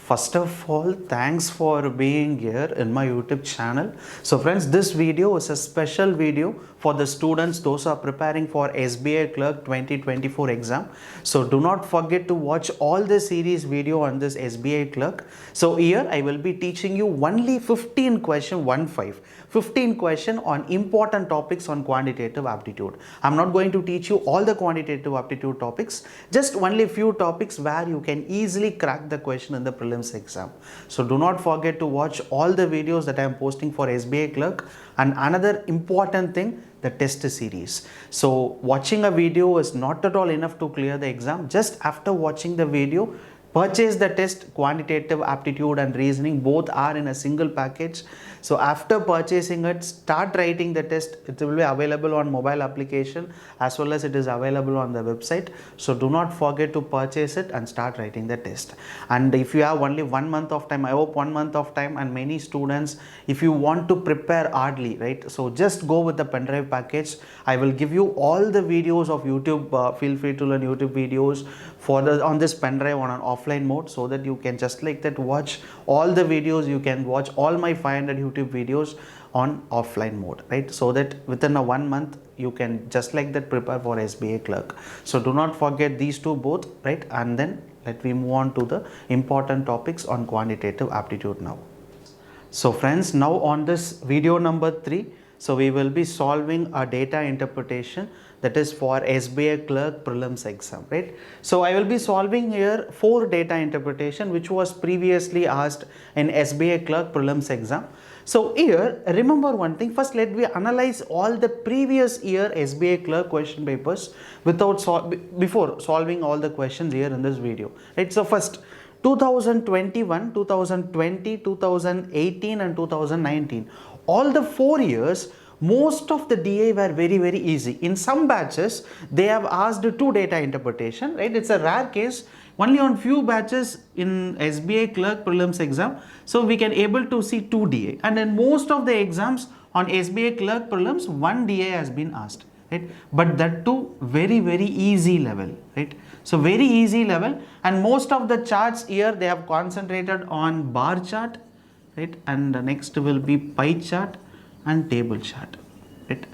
First of all, thanks for being here in my YouTube channel. So friends, this video is a special video for the students, those who are preparing for SBI CLERK 2024 exam. So do not forget to watch all the series video on this SBI CLERK. So here I will be teaching you only 15 question on important topics on quantitative aptitude. I'm not going to teach you all the quantitative aptitude topics, just only few topics where you can easily crack the question in the prelims exam. So do not forget to watch all the videos that I am posting for SBI CLERK. And another important thing, the test series. So watching a video is not at all enough to clear the exam. Just after watching the video, purchase the test. Quantitative aptitude and reasoning both are in a single package. So after purchasing it, start writing the test. It will be available on mobile application as well as it is available on the website. So do not forget to purchase it and start writing the test. And if you have only 1 month of time, I hope 1 month of time, and many students, if you want to prepare hardly, right? So just go with the pendrive package. I will give you all the videos of YouTube, feel free to learn YouTube videos on this pendrive on an offline mode, so that you can just like that watch all the videos. You can watch all my 500 YouTube videos on offline mode, right? So that within a 1 month you can just like that prepare for SBI CLERK. So do not forget these two both, right? And then let me move on to the important topics on quantitative aptitude now. So friends, now on this video number 3, so we will be solving a data interpretation, that is for SBI CLERK prelims exam, right? So I will be solving here 4 data interpretation which was previously asked in SBI CLERK prelims exam. So here, remember one thing, first let me analyze all the previous year SBI CLERK question papers before solving all the questions here in this video, right? So first, 2021, 2020, 2018 and 2019, all the 4 years, most of the DA were very easy. In some batches, they have asked 2 data interpretation, right? It's a rare case. Only on few batches in SBI CLERK prelims exam, so we can able to see 2 DA. And in most of the exams on SBI CLERK prelims, 1 DA has been asked, right? But that too very easy level, right? So very easy level, and most of the charts here they have concentrated on bar chart, right? And the next will be pie chart and table chart, right?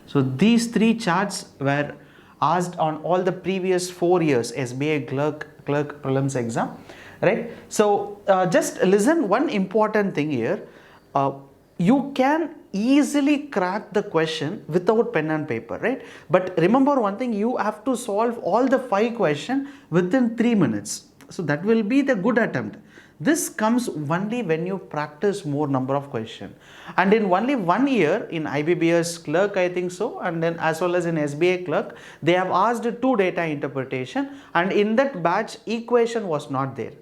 So these 3 charts were asked on all the previous 4 years SBI CLERK prelims exam, right? So just listen, one important thing here, you can easily crack the question without pen and paper, right? But remember one thing, you have to solve all the 5 questions within 3 minutes. So that will be the good attempt. This comes only when you practice more number of questions. And in only 1 year in IBBS CLERK, I think so, and then as well as in SBI CLERK, they have asked 2 data interpretation, and in that batch equation was not there.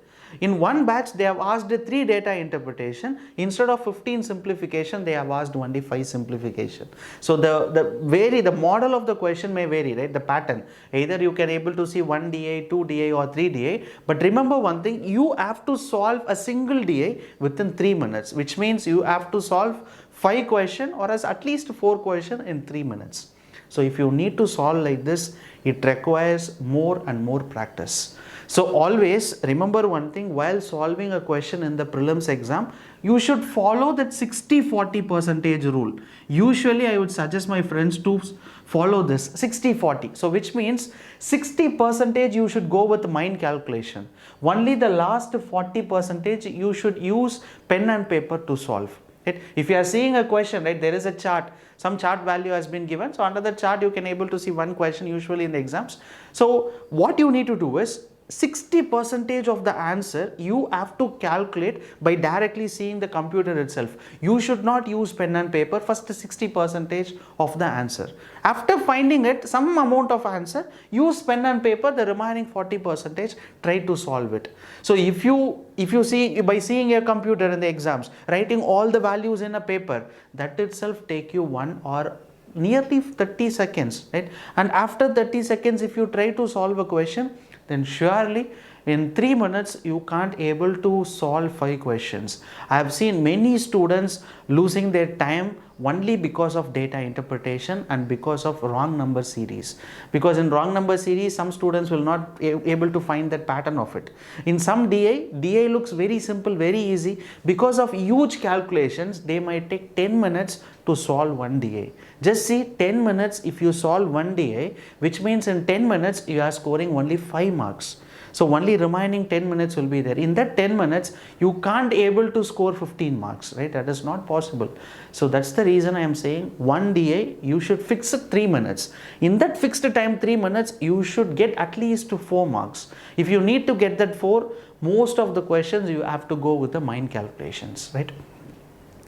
In one batch, they have asked 3 data interpretation. Instead of 15 simplification, they have asked only 5 simplification. So the model of the question may vary, right? The pattern. Either you can able to see 1 DA, 2 DA or 3 DA. But remember one thing, you have to solve a single DA within 3 minutes, which means you have to solve 5 questions or as at least 4 questions in 3 minutes. So if you need to solve like this, it requires more and more practice. So always remember one thing, while solving a question in the prelims exam, you should follow that 60-40% rule. Usually I would suggest my friends to follow this 60-40. So which means 60% you should go with mind calculation. Only the last 40% you should use pen and paper to solve. Right? If you are seeing a question, right, there is a chart, some chart value has been given. So under the chart you can able to see one question usually in the exams. So what you need to do is 60% of the answer you have to calculate by directly seeing the computer itself. You should not use pen and paper. First 60% of the answer. After finding it, some amount of answer, use pen and paper. The remaining 40%, try to solve it. So if you see by seeing a computer in the exams, writing all the values in a paper, that itself take you 1 or nearly 30 seconds, right? And after 30 seconds, if you try to solve a question, then surely In 3 minutes, you can't able to solve 5 questions. I have seen many students losing their time only because of data interpretation and because of wrong number series. Because in wrong number series, some students will not able to find that pattern of it. In some DA looks very simple, very easy. Because of huge calculations, they might take 10 minutes to solve one DA. Just see, 10 minutes if you solve one DA, which means in 10 minutes you are scoring only 5 marks. So only remaining 10 minutes will be there. In that 10 minutes, you can't able to score 15 marks, right? That is not possible. So that's the reason I am saying one DA, you should fix it 3 minutes. In that fixed time 3 minutes, you should get at least 4 marks. If you need to get that 4, most of the questions you have to go with the mind calculations, right?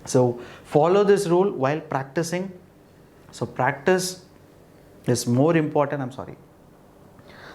So follow this rule while practicing. So practice is more important.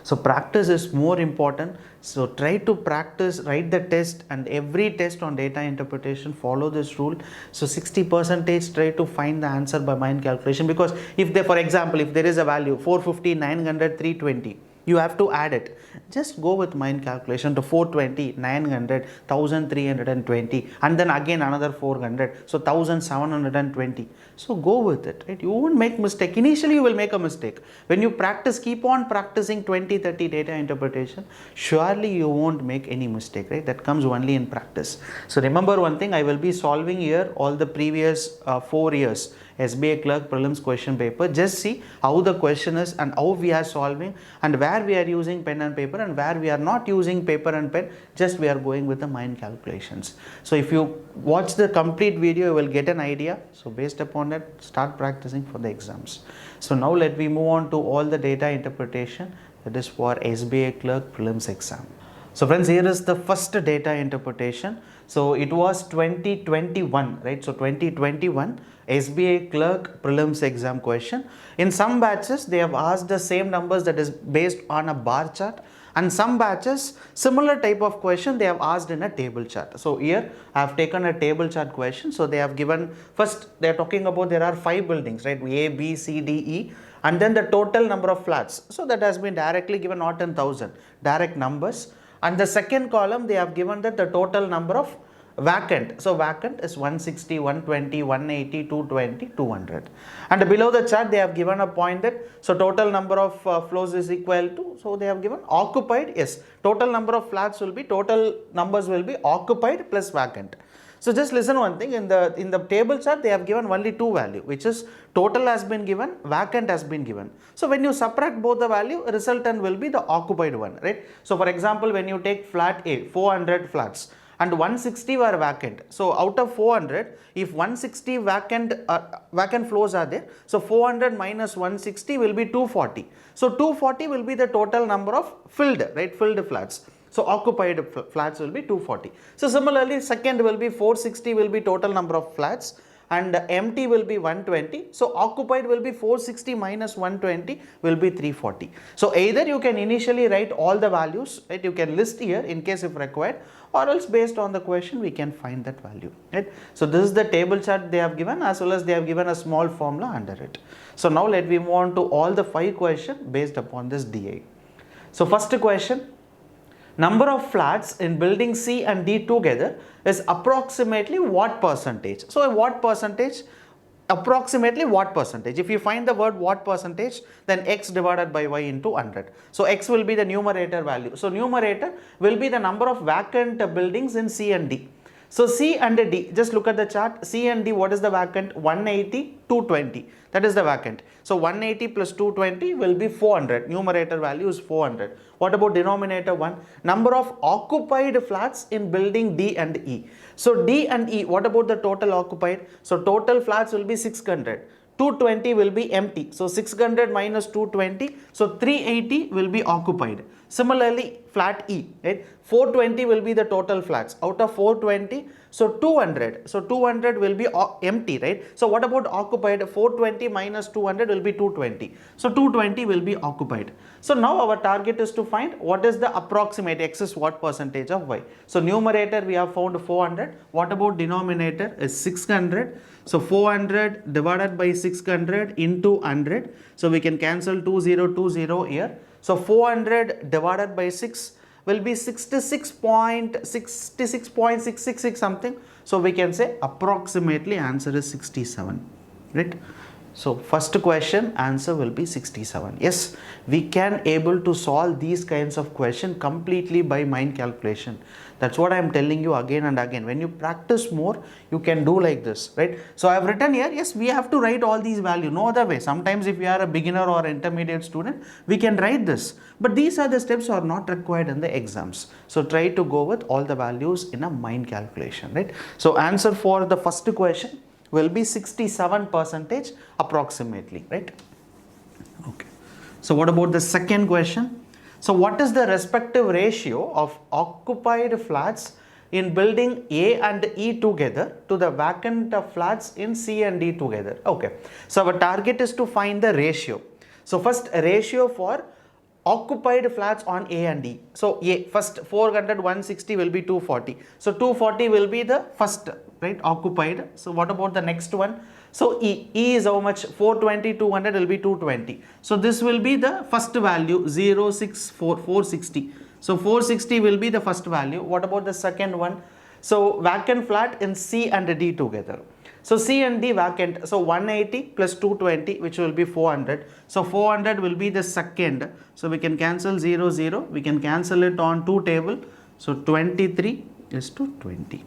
So practice is more important. So try to practice, write the test, and every test on data interpretation, follow this rule. So 60% try to find the answer by mind calculation, because if they, for example, if there is a value 450, 900, 320, you have to add it. Just go with mind calculation to 420, 900, 1320, and then again another 400, so 1720. So go with it, right? You won't make mistake. Initially you will make a mistake. When you practice, keep on practicing 20-30 data interpretation, surely you won't make any mistake, right? That comes only in practice. So remember one thing, I will be solving here all the previous 4 years SBI Clerk prelims question paper. Just see how the question is and how we are solving, and where we are using pen and paper and where we are not using paper and pen, just we are going with the mind calculations. So if you watch the complete video, you will get an idea. So based upon that, start practicing for the exams. So now let me move on to all the data interpretation, that is for SBI Clerk prelims exam. So friends, here is the first data interpretation. So it was 2021, right? So 2021 SBI Clerk prelims exam question. In some batches, they have asked the same numbers, that is based on a bar chart, and some batches similar type of question they have asked in a table chart. So here I have taken a table chart question. So they have given, first they are talking about there are 5 buildings, right? A, B, C, D, E, and then the total number of flats. So that has been directly given, not in thousand, direct numbers. And the second column they have given that the total number of vacant. So vacant is 160, 120, 180, 220, 200. And below the chart they have given a point that, so total number of floors is equal to, so they have given occupied, yes, total number of flats will be, total numbers will be occupied plus vacant. So just listen one thing, in the table chart they have given only 2 value, which is total has been given, vacant has been given. So when you subtract both the value, resultant will be the occupied one, right? So for example, when you take flat A, 400 flats, and 160 were vacant. So out of 400, if 160 vacant floors are there, so 400 minus 160 will be 240. So 240 will be the total number of filled, right? Filled flats. So occupied flats will be 240. So similarly, second will be 460 will be total number of flats, and empty will be 120. So occupied will be 460 minus 120 will be 340. So either you can initially write all the values, right? You can list here in case if required, or else based on the question we can find that value, right? So this is the table chart they have given, as well as they have given a small formula under it. So now let me move on to all the 5 questions based upon this DA. So first question, number of flats in building C and D together is approximately what percentage? So what percentage? Approximately what percentage? If you find the word what percentage, then x divided by y into 100. So x will be the numerator value. So numerator will be the number of vacant buildings in C and D. So C and D, just look at the chart. C and D, what is the vacant? 180, 220. That is the vacant. So 180 plus 220 will be 400. Numerator value is 400. What about denominator 1? Number of occupied flats in building D and E. So D and E, what about the total occupied? So total flats will be 600. 220 will be empty. So 600 minus 220. So 380 will be occupied. Similarly, flat E, right? 420 will be the total flats. Out of 420, so 200. So 200 will be empty, right? So what about occupied? 420 minus 200 will be 220. So 220 will be occupied. So now our target is to find what is the approximate x is what percentage of y. So numerator we have found 400. What about denominator is 600. So 400 divided by 600 into 100. So we can cancel 2020 here. So 400 divided by 6 will be 66.666 something. So we can say approximately answer is 67, right? So first question answer will be 67. Yes, we can able to solve these kinds of question completely by mind calculation. That's what I am telling you again and again. When you practice more, you can do like this, right? So I have written here, yes, we have to write all these values. No other way. Sometimes if you are a beginner or intermediate student, we can write this. But these are the steps are not required in the exams. So try to go with all the values in a mind calculation, right? So answer for the first question will be 67% approximately, right? Okay. So what about the second question? So what is the respective ratio of occupied flats in building A and E together to the vacant flats in C and D together? Okay. So our target is to find the ratio. So first ratio for occupied flats on A and E. So A first 400 160 will be 240. So 240 will be the first, right, occupied. So what about the next one? So E is how much? 420 200 will be 220. So this will be the first value 064 460. So 460 will be the first value. What about the second one? So vacant flat in C and D together. So C and D vacant, so 180 plus 220, which will be 400. So 400 will be the second. So we can cancel 0 0, we can cancel it on 2 table. So 23 is to 20.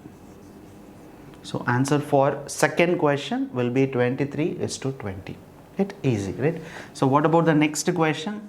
So answer for second question will be 23 is to 20. Right? Easy, right? So what about the next question?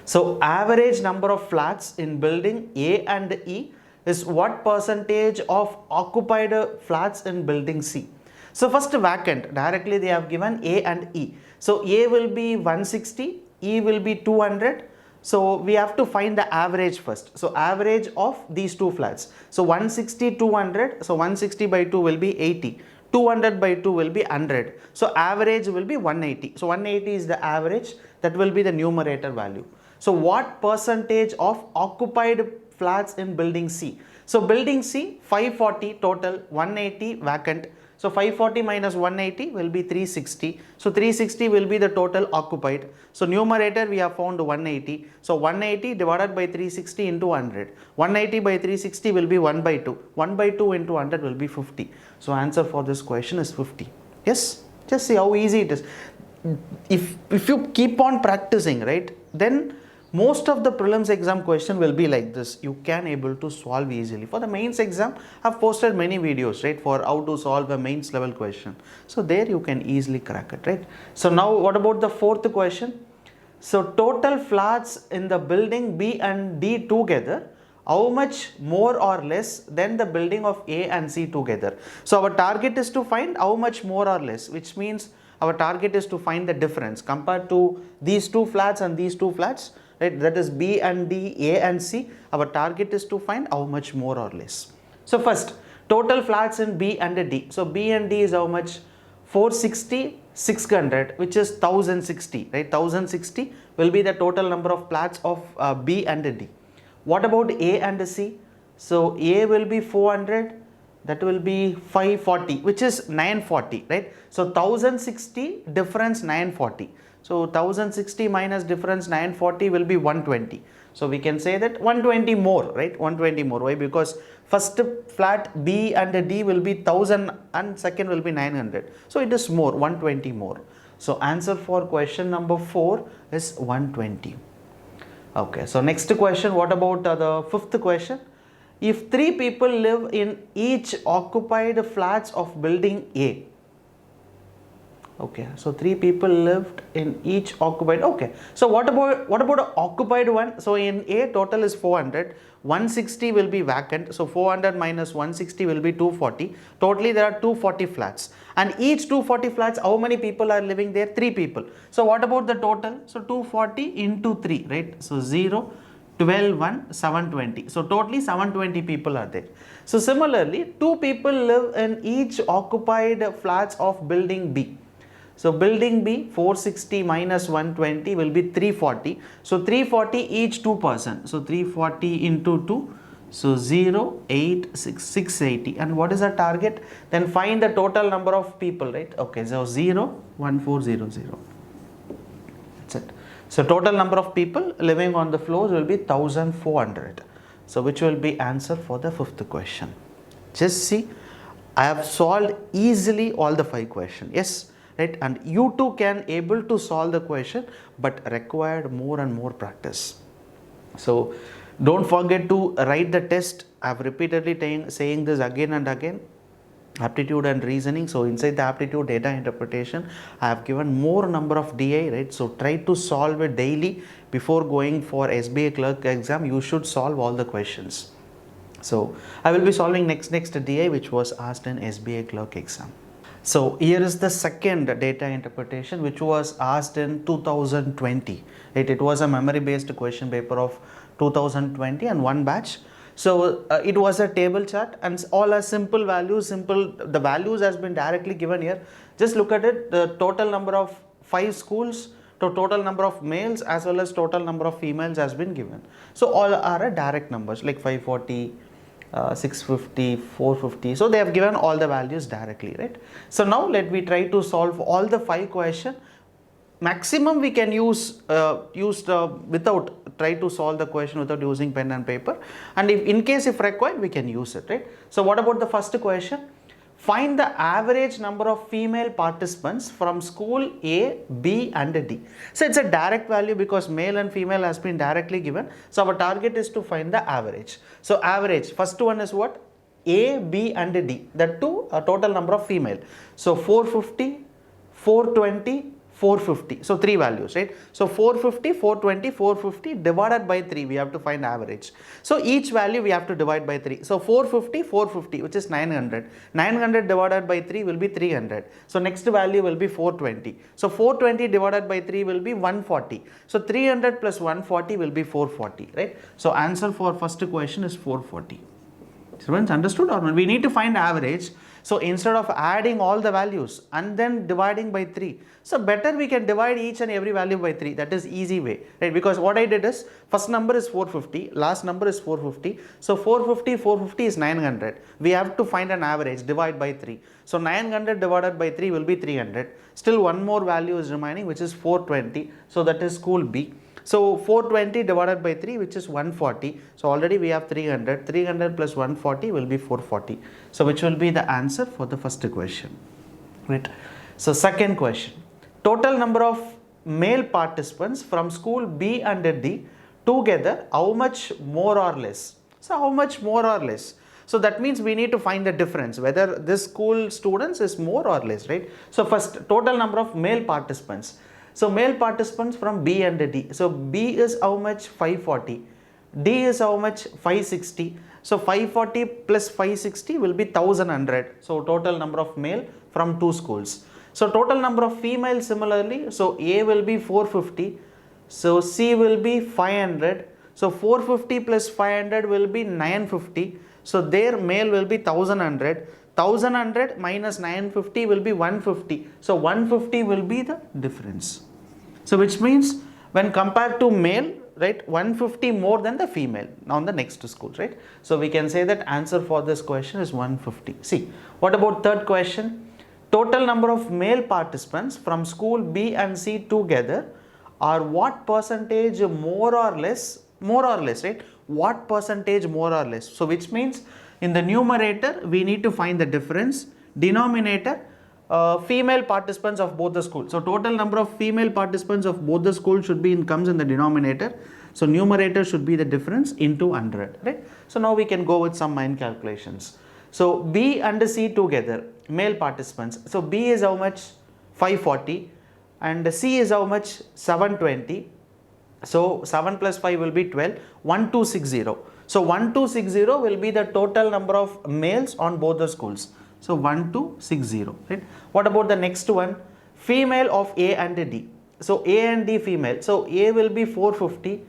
So average number of flats in building A and E is what percentage of occupied flats in building C? So first vacant, directly they have given A and E. So A will be 160, E will be 200. So we have to find the average first. So average of these two flats. So 160, 200. So 160 by 2 will be 80. 200 by 2 will be 100. So average will be 180. So 180 is the average. That will be the numerator value. So what percentage of occupied flats in building C? So building C 540 total, 180 vacant. So 540 minus 180 will be 360. So 360 will be the total occupied. So numerator we have found 180. So 180 divided by 360 into 100. 180 by 360 will be 1 by 2. 1 by 2 into 100 will be 50. So answer for this question is 50. Yes, just see how easy it is. If you keep on practicing, right, then most of the prelims exam question will be like this. You can able to solve easily. For the mains exam, I have posted many videos, right, for how to solve a mains level question. So there you can easily crack it, right? So now what about the fourth question? So total flats in the building B and D together, how much more or less than the building of A and C together? So our target is to find how much more or less, which means our target is to find the difference compared to these two flats and these two flats. Right, that is B and D, A and C. Our target is to find how much more or less. So first, total flats in B and D. So B and D is how much? 460, 600, which is 1060. Right, 1060 will be the total number of flats of B and D. What about A and C? So A will be 400. That will be 540, which is 940. Right. So 1060 difference 940. So 1060 minus difference 940 will be 120. So we can say that 120 more, right? 120 more. Why? Because first flat B and D will be 1000 and second will be 900. So it is more, 120 more. So answer for question number 4 is 120. Okay. So next question, what about the fifth question? If 3 people live in each occupied flats of building A. Okay, so 3 people lived in each occupied. Okay, so what about an occupied one? So in A total is 400, 160 will be vacant. So 400 minus 160 will be 240. Totally there are 240 flats, and each 240 flats, how many people are living there? 3 people. So what about the total? So 240 into 3, right? So 0, 12, 1, 720. So totally 720 people are there. So similarly, 2 people live in each occupied flats of building B. So building B, 460 minus 120 will be 340. So 340 each 2 person. So 340 into 2. So 0, 8, 6, 680. And what is our target? Then find the total number of people, right? Okay, so 0, 1400. That's it. So total number of people living on the floors will be 1400. So which will be answer for the fifth question. Just see, I have solved easily all the 5 questions. Yes, right, and you too can able to solve the question, but required more and more practice. So don't forget to write the test. I have repeatedly saying this again and again. Aptitude and reasoning. So inside the aptitude data interpretation, I have given more number of DI, right? So try to solve it daily before going for SBI clerk exam. You should solve all the questions. So I will be solving next DI which was asked in SBI clerk exam. So here is the second data interpretation which was asked in 2020. It was a memory based question paper of 2020 and one batch. So it was a table chart and all are simple values, the values has been directly given here. Just look at it, the total number of 5 schools, the total number of males as well as total number of females has been given. So all are a direct numbers like 540, 650, 450. So they have given all the values directly, right? So now let me try to solve all the 5 questions. Maximum we can use without try to solve the question without using pen and paper, and if in case if required we can use it, right? So what about the first question? Find the average number of female participants from school A, B and D. So it's a direct value because male and female has been directly given. So our target is to find the average. So average, first one is what? A, B and D. That two, a total number of female. So 450, 420, 450. So 3 values, right? So 450, 420, 450 divided by 3. We have to find average. So each value we have to divide by 3. So 450, 450, which is 900. 900 divided by 3 will be 300. So next value will be 420. So 420 divided by 3 will be 140. So 300 plus 140 will be 440, right? So answer for first question is 440. Students, understood or not? We need to find average. So instead of adding all the values and then dividing by 3, so better we can divide each and every value by 3. That is easy way, right? Because what I did is, first number is 450, last number is 450. So 450, 450 is 900. We have to find an average, divide by 3. So 900 divided by 3 will be 300. Still one more value is remaining, which is 420. So that is school B. So 420 divided by 3, which is 140. So already we have 300. 300 plus 140 will be 440. So which will be the answer for the first question, right? So second question, total number of male participants from school B and D together, how much more or less? So how much more or less? So that means we need to find the difference, whether this school students is more or less, right? So first, total number of male participants. So male participants from B and D. So B is how much? 540. D is how much? 560. So 540 plus 560 will be 1100. So total number of male from 2 schools. So total number of female similarly. So A will be 450. So C will be 500. So 450 plus 500 will be 950. So their male will be 1100. 1100 minus 950 will be 150. So 150 will be the difference. So which means when compared to male, right, 150 more than the female on the next school, right? So we can say that answer for this question is 150. See, what about third question? Total number of male participants from school B and C together are what percentage more or less, right? What percentage more or less? So which means in the numerator, we need to find the difference. Denominator, female participants of both the schools. So total number of female participants of both the schools should be comes in the denominator. So numerator should be the difference into 100, right? So now we can go with some mind calculations. So B and C together, male participants. So B is how much? 540 and C is how much? 720. So 7 plus 5 will be 12, 1260. So 1260 will be the total number of males on both the schools. So 1260, right? What about the next one? Female of A and D. So A and D female. So A will be 450.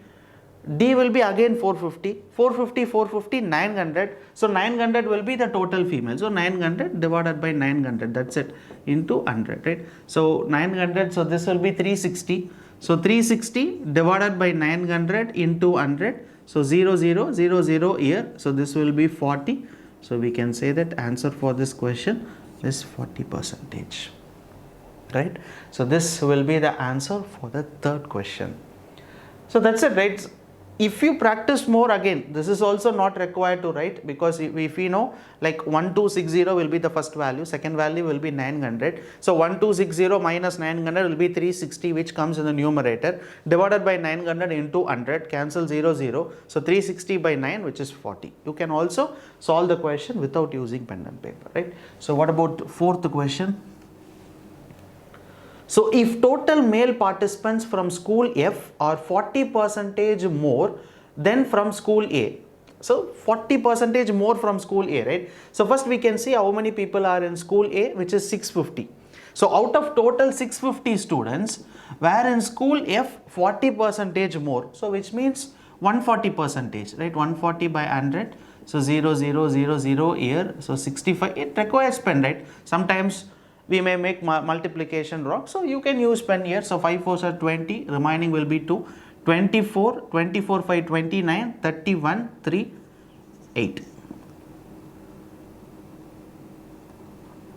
D will be again 450. 450, 450, 900. So 900 will be the total female. So 900 divided by 900. That's it. Into 100, right? So 900. So this will be 360. So 360 divided by 900 into 100. So 0, 0, 0, 0 here. So this will be 40. So we can say that answer for this question is 40%, right? So this will be the answer for the third question. So that's it, right? If you practice more, again, this is also not required to write, because if we know, like 1260 will be the first value, second value will be 900. So 1260 minus 900 will be 360, which comes in the numerator, divided by 900 into 100, cancel 0 0. So 360 by 9, which is 40. You can also solve the question without using pen and paper, right? So what about fourth question? So if total male participants from school F are 40% more than from school A. So 40% more from school A, right? So first we can see how many people are in school A, which is 650. So out of total 650 students, where in school F 40% more. So which means 140%, right? 140 by 100. So 0 0 0 0 here. So 65. It requires pen, right? Sometimes we may make multiplication wrong, so you can use pen here. So 5 4s are 20, remaining will be 2, 24, 24 5 29, 31 3 8.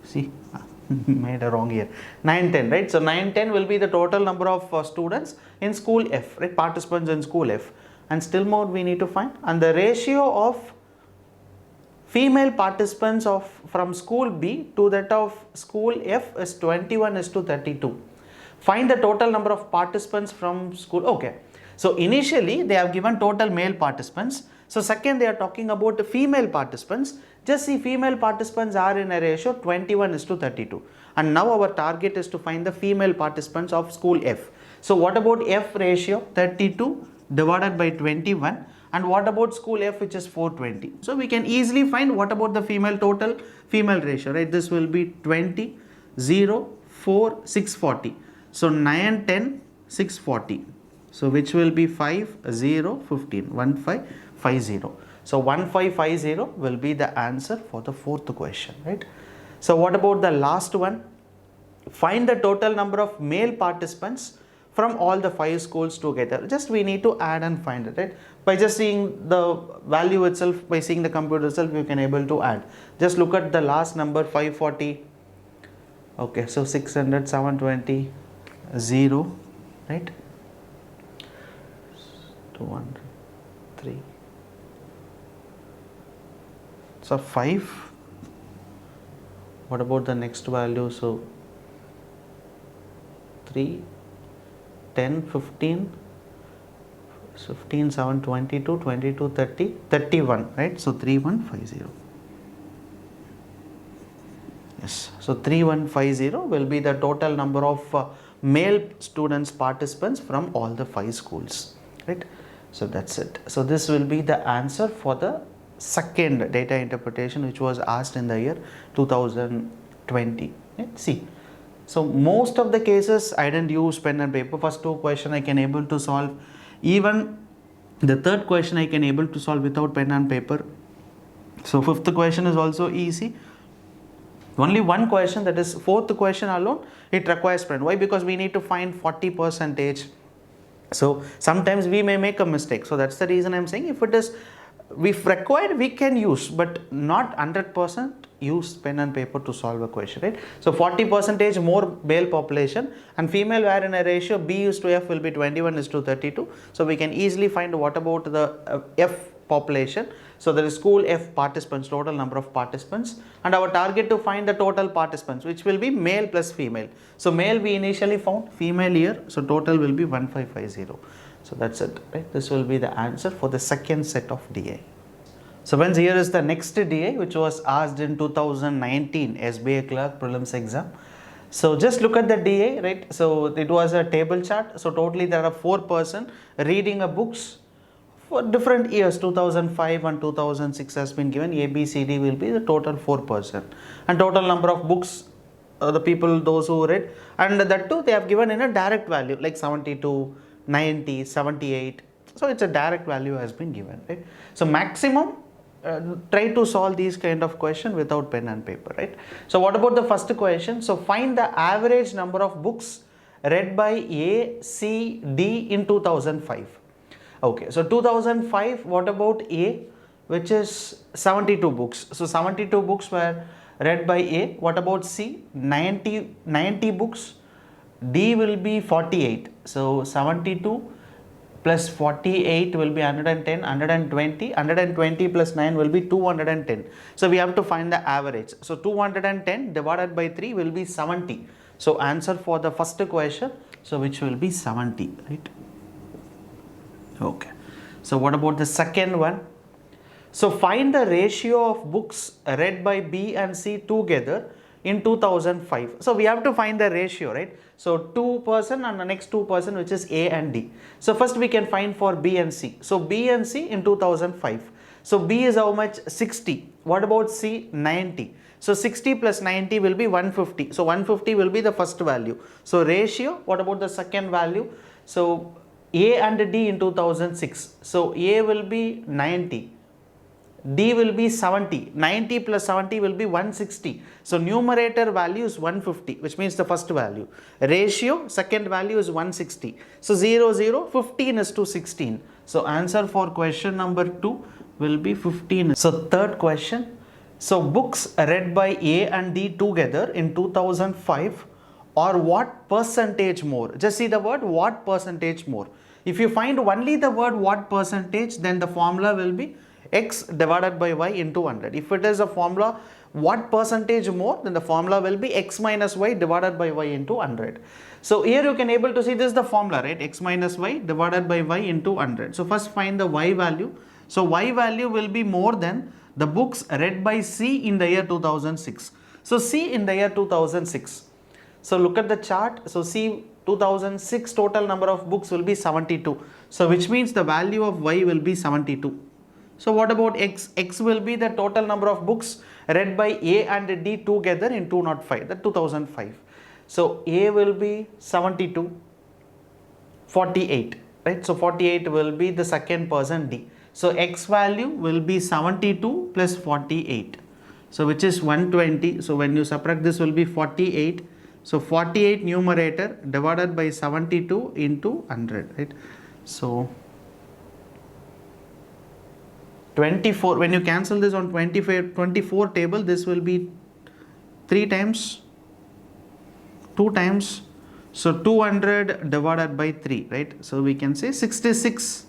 See, made a wrong here. 9 10, right? So 9 10 will be the total number of students in school F, right? Participants in school F, and still more we need to find, and the ratio of female participants from school B to that of school F is 21:32. Find the total number of participants from school. Okay. So initially they have given total male participants. So second they are talking about the female participants. Just see, female participants are in a ratio 21:32. And now our target is to find the female participants of school F. So what about F ratio? 32 divided by 21. And what about school F, which is 420? So we can easily find what about the total female ratio, right? This will be 20, 0, 4, 640. So 9, 10, 640. So which will be 5, 0, 15, 1550. So 1550 will be the answer for the fourth question, right? So what about the last one? Find the total number of male participants from all the 5 schools together. Just we need to add and find it, right? By just seeing the value itself, by seeing the computer itself, you can able to add. Just look at the last number, 540. Okay, so 600, 720, 0, right? 200, 3. So 5. What about the next value? So 3, 10, 15, 15, 7, 22, 22, 30, 31, right? So 3150. Yes. So 3150 will be the total number of male students participants from all the 5 schools, right? So that's it. So this will be the answer for the second data interpretation, which was asked in the year 2020. Let's see. So most of the cases I didn't use pen and paper. First 2 questions I can able to solve. Even the third question I can able to solve without pen and paper. So fifth question is also easy. Only one question, that is fourth question alone, it requires pen. Why? Because we need to find 40%. So sometimes we may make a mistake. So that's the reason I'm saying, if it is, if required, we can use, but not 100% use pen and paper to solve a question, right? So 40% more male population, and female where in a ratio B is to F will be 21:32. So we can easily find what about the F population. So there is school F participants, total number of participants, and our target to find the total participants, which will be male plus female. So male we initially found, female here, so total will be 1550. So that's it, right? This will be the answer for the second set of DA. So friends, here is the next DA, which was asked in 2019 SBI CLERK prelims exam. So just look at the DA, right? So it was a table chart. So totally there are 4 persons reading a books for different years. 2005 and 2006 has been given. A, B, C, D will be the total 4 persons, and total number of books, the people, those who read, and that too they have given in a direct value like 72, 90, 78. So it's a direct value has been given, right? So maximum try to solve these kind of question without pen and paper, right? So what about the first question? So find the average number of books read by A, C, D in 2005. Okay, so 2005, what about A, which is 72 books. So 72 books were read by A. What about C? 90 books. D will be 48. So 72 plus 48 will be 110, 120, 120 plus 9 will be 210. So we have to find the average. So 210 divided by 3 will be 70. So answer for the first question, so which will be 70, right? Okay. So what about the second one? So find the ratio of books read by B and C together in 2005. So we have to find the ratio, right? So 2% and the next 2%, which is A and D. So first we can find for B and C. So B and C in 2005. So B is how much? 60. What about C? 90. So 60 plus 90 will be 150. So 150 will be the first value. So ratio, what about the second value? So A and D in 2006. So A will be 90. D will be 70. 90 plus 70 will be 160. So numerator value is 150, which means the first value. Ratio, second value is 160. So 0, 0, 15 is to 16. So answer for question number 2 will be 15. So third question. So books read by A and D together in 2005 or what percentage more? Just see the word what percentage more. If you find only the word what percentage, then the formula will be x divided by y into 100. If it is a formula what percentage more, then the formula will be x minus y divided by y into 100. So here you can able to see this is the formula, right? X minus y divided by y into 100. So first find the y value. So y value will be more than the books read by C in the year 2006. So C in the year 2006. So look at the chart. So C 2006 total number of books will be 72. So which means the value of y will be 72. So what about x? X will be the total number of books read by A and D together in 205, that 2005. So A will be 72, 48, right? So 48 will be the second person D. So x value will be 72 plus 48. So which is 120. So when you subtract this will be 48. So 48 numerator divided by 72 into 100, right? So 24, when you cancel this on 24 table, this will be 3 times, 2 times, so 200 divided by 3, right? So we can say 66,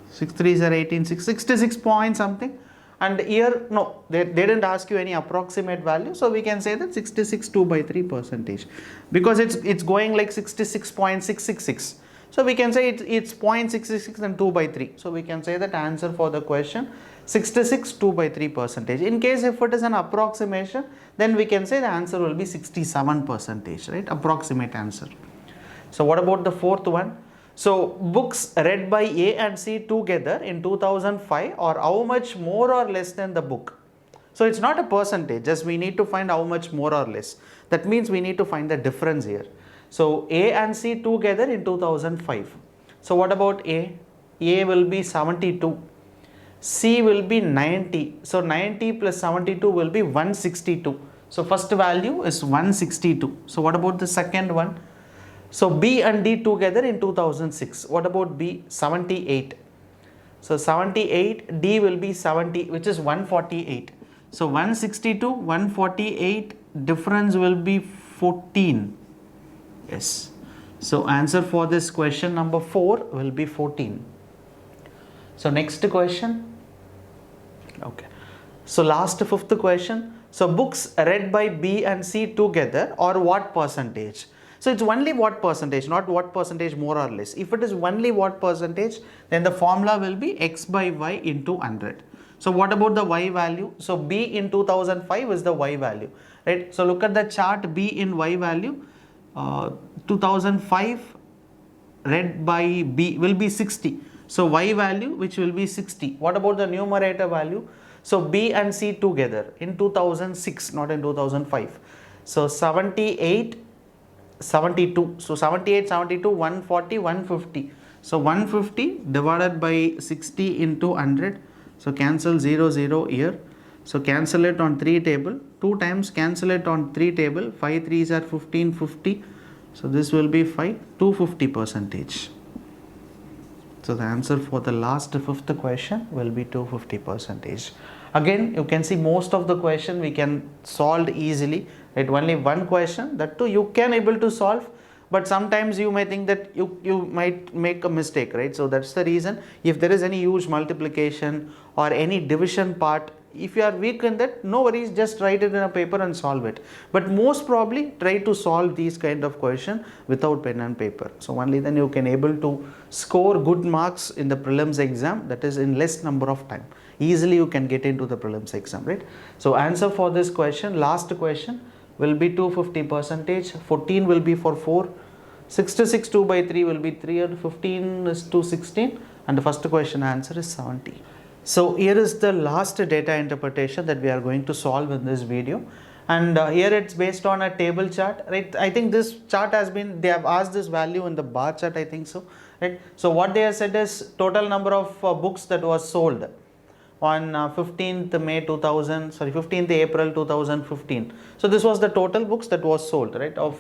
6 3s are 18, 66 point something, and here no, they didn't ask you any approximate value, so we can say that 66 2 by 3 percentage, because it's going like 66.666. So we can say it's 0.666 and 2 by 3. So we can say that answer for the question 66 2 by 3 percentage. In case if it is an approximation, then we can say the answer will be 67 percentage, right? Approximate answer. So what about the fourth one? So books read by A and C together in 2005 or how much more or less than the book? So it's not a percentage, just we need to find how much more or less. That means we need to find the difference here. So A and C together in 2005. So what about A? A will be 72. C will be 90. So 90 plus 72 will be 162. So first value is 162. So what about the second one? So B and D together in 2006. What about B? 78. So 78, D will be 70, which is 148. So 162, 148, difference will be 14. Yes. So answer for this question number 4 will be 14. So next question. Okay. So last fifth question. So books read by B and C together or what percentage? So it's only what percentage, not what percentage more or less. If it is only what percentage, then the formula will be x by y into 100. So what about the y value? So B in 2005 is the y value, right? So look at the chart. B in y value. 2005 read by B will be 60. So y value which will be 60. What about the numerator value? So B and C together in 2006, not in 2005. So 78, 72. So 78, 72, 140, 150. So 150 divided by 60 into 100. So cancel 0, 0 here. So cancel it on 3 table. 2 times cancel it on 3 table. 5 3s are 15, 50. So this will be 5, 250 percentage. So the answer for the last fifth question will be 250 percentage. Again, you can see most of the question we can solve easily. Right? Only one question, that too you can able to solve, but sometimes you may think that you might make a mistake, right? So that's the reason, if there is any huge multiplication or any division part, if you are weak in that, no worries, just write it in a paper and solve it. But most probably try to solve these kind of question without pen and paper. So only then you can able to score good marks in the prelims exam, that is in less number of time. Easily you can get into the prelims exam, right? So answer for this question, last question, will be 250 percentage, 14 will be for 4, 66 2 by 3 will be 3, and 15 is 216, and the first question answer is 70. So here is the last data interpretation that we are going to solve in this video, and here it's based on a table chart, right? I think this chart has been, they have asked this value in the bar chart, I think so, right? So what they have said is total number of books that was sold on 15th May 2000, sorry 15th April 2015. So this was the total books that was sold, right, of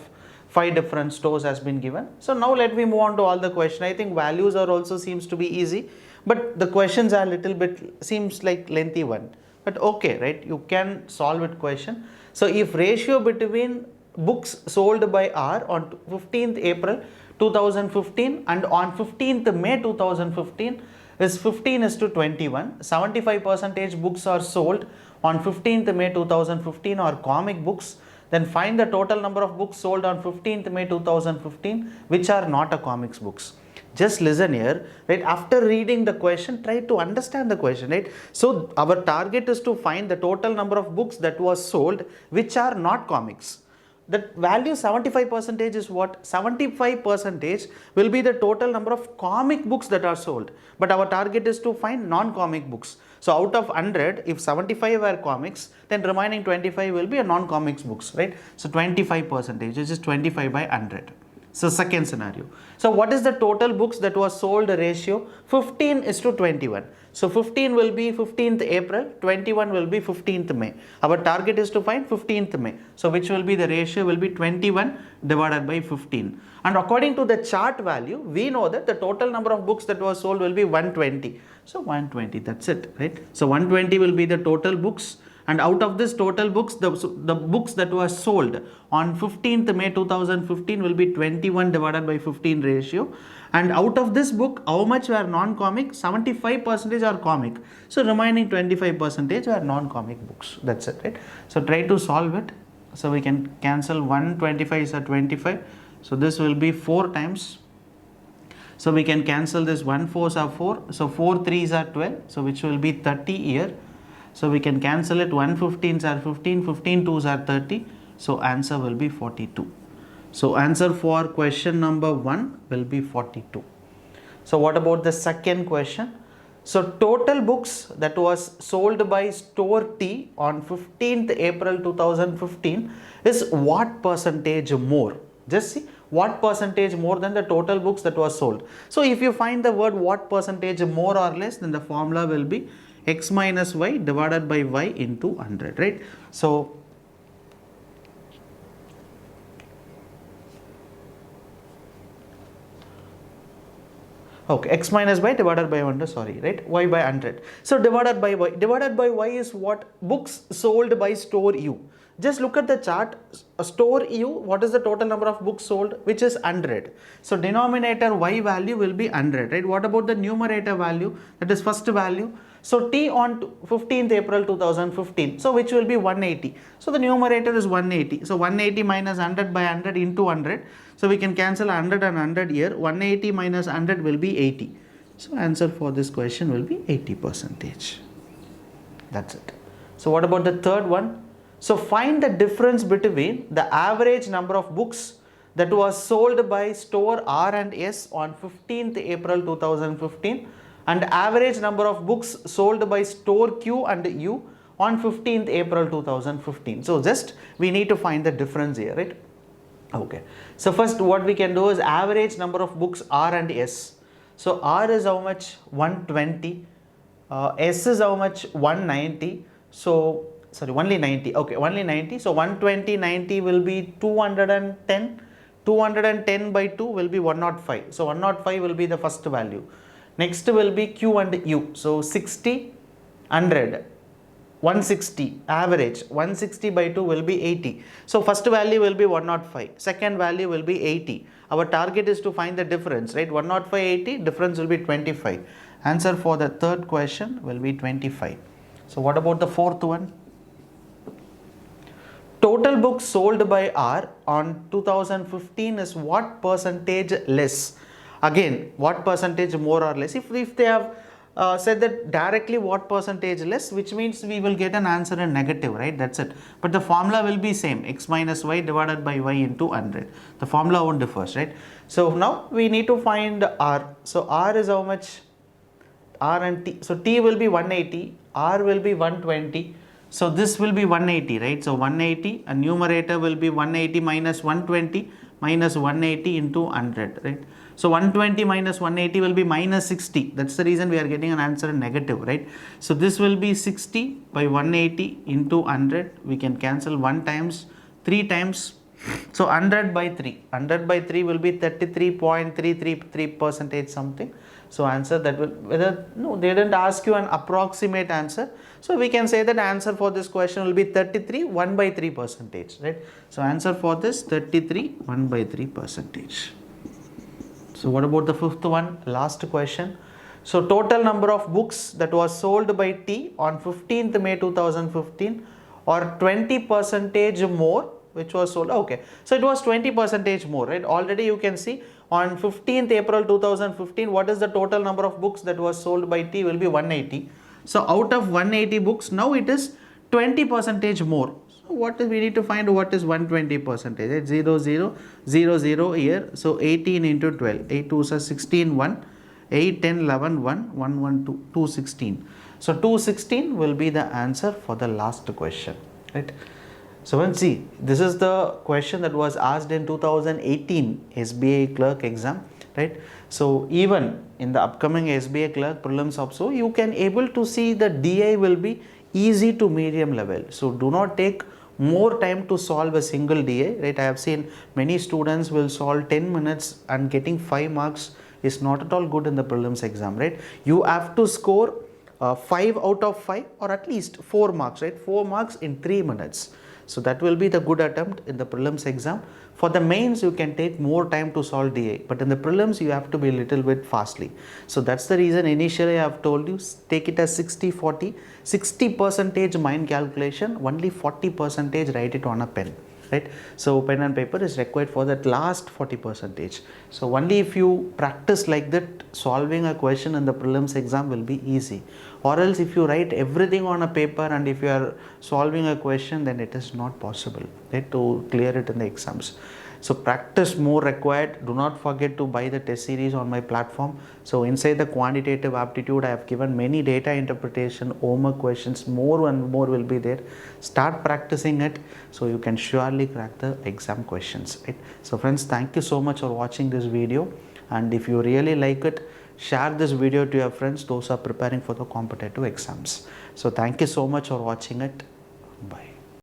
5 different stores has been given. So now let me move on to all the question. I think values are also seems to be easy, but the questions are little bit seems like lengthy one, but okay, right, you can solve it question. So if ratio between books sold by R on 15th April 2015 and on 15th May 2015 is 15 is to 21, 75 percentage books are sold on 15th May 2015 or comic books, then find the total number of books sold on 15th May 2015 which are not a comics books. Just listen here, right? After reading the question, try to understand the question, right? So our target is to find the total number of books that was sold which are not comics. That value 75 percentage is what? 75 percentage will be the total number of comic books that are sold, but our target is to find non-comic books. So out of 100, if 75 are comics, then remaining 25 will be a non-comics books, right? So 25 percentage, which is 25 by 100. So second scenario. So what is the total books that was sold ratio? 15 is to 21. So 15 will be 15th April, 21 will be 15th May. Our target is to find 15th May. So which will be the ratio will be 21 divided by 15. And according to the chart value, we know that the total number of books that was sold will be 120. So 120, that's it, right? So 120 will be the total books. And out of this total books, the books that were sold on 15th May 2015 will be 21 divided by 15 ratio. And out of this book, how much were non-comic? 75 percentage are comic. So remaining 25 percentage were non-comic books. That's it, right? So try to solve it. So we can cancel 125 is a 25. So this will be 4 times. So we can cancel this 1 4s are 4. So 4 3s are 12. So which will be 30 here. So we can cancel it, 1 15s are 15, 15 2s are 30. So answer will be 42. So answer for question number 1 will be 42. So what about the second question? So total books that was sold by store T on 15th April 2015 is what percentage more? Just see what percentage more than the total books that was sold. So if you find the word what percentage more or less, then the formula will be x minus y divided by y into 100, right? So okay, x minus y divided by 100, sorry, right? Y by 100. So divided by y is what? Books sold by store U. Just look at the chart. Store U, what is the total number of books sold? Which is 100. So denominator y value will be 100, right? What about the numerator value? That is first value. So T on 15th April 2015. So which will be 180. So the numerator is 180. So 180 minus 100 by 100 into 100. So we can cancel 100 and 100 here. 180 minus 100 will be 80. So answer for this question will be 80 percentage. That's it. So what about the third one? So find the difference between the average number of books that was sold by store R and S on 15th April 2015 and average number of books sold by store Q and U on 15th April 2015. So just we need to find the difference here, right? Okay. So first what we can do is average number of books R and S. So R is how much? 120. S is how much? 190. So sorry, only 90. Okay, only 90. So 120, 90 will be 210. 210 by 2 will be 105. So 105 will be the first value. Next will be Q and U. So 60, 100, 160 average. 160 by 2 will be 80. So first value will be 105. Second value will be 80. our target is to find the difference, right? 105/80, difference will be 25. Answer for the third question will be 25. So what about the fourth one? Total books sold by R on 2015 is what percentage less? Again, what percentage more or less? If they have said that directly what percentage less, which means we will get an answer in negative, right? That's it. But the formula will be same, x minus y divided by y into 100. The formula won't differ, right? So now we need to find R. So R is how much? R and T. So T will be 180, R will be 120. So this will be 180, right? So 180, and numerator will be 180 minus 120 minus 180 into 100, right? So 120 minus 180 will be minus 60. That's the reason we are getting an answer in negative, right? So this will be 60 by 180 into 100. We can cancel 1 times, 3 times. So 100 by 3. 100 by 3 will be 33.333% something. So answer that will, whether, no, they didn't ask you an approximate answer. So we can say that answer for this question will be 33 1 by 3 percentage, right? So answer for this 33 1 by 3 percentage. So what about the fifth one? Last question. So total number of books that was sold by T on 15th May 2015 or 20% more which was sold. Okay, so it was 20% more, right? Already you can see on 15th April 2015 what is the total number of books that was sold by T will be 180. So out of 180 books, now it is 20% more. So what is, we need to find what is 120%. It's 0 0 0 0 here. So 18 into 12, 8 2 is 16 1, 8 10 11 1 1 1 2 216. So 216 will be the answer for the last question, right? So let's see, this is the question that was asked in 2018 SBI clerk exam, right? So even in the upcoming SBI clerk prelims also, you can able to see the DI will be easy to medium level. So do not take more time to solve a single DI, right? I have seen many students will solve 10 minutes and getting 5 marks is not at all good in the prelims exam, right? You have to score 5 out of 5 or at least 4 marks, right? 4 marks in 3 minutes. So that will be the good attempt in the prelims exam. For the mains, you can take more time to solve DI, but in the prelims, you have to be a little bit fastly. So that's the reason initially I have told you, take it as 60-40, 60% mind calculation, only 40% write it on a pen, right? So pen and paper is required for that last 40%. So only if you practice like that, solving a question in the prelims exam will be easy. Or else if you write everything on a paper and if you are solving a question, then it is not possible, right, to clear it in the exams. So practice more required. Do not forget to buy the test series on my platform. So inside the quantitative aptitude, I have given many data interpretation, homework questions, more and more will be there. Start practicing it so you can surely crack the exam questions, right? So friends, thank you so much for watching this video. And if you really like it, share this video to your friends, those who are preparing for the competitive exams. So thank you so much for watching it. Bye.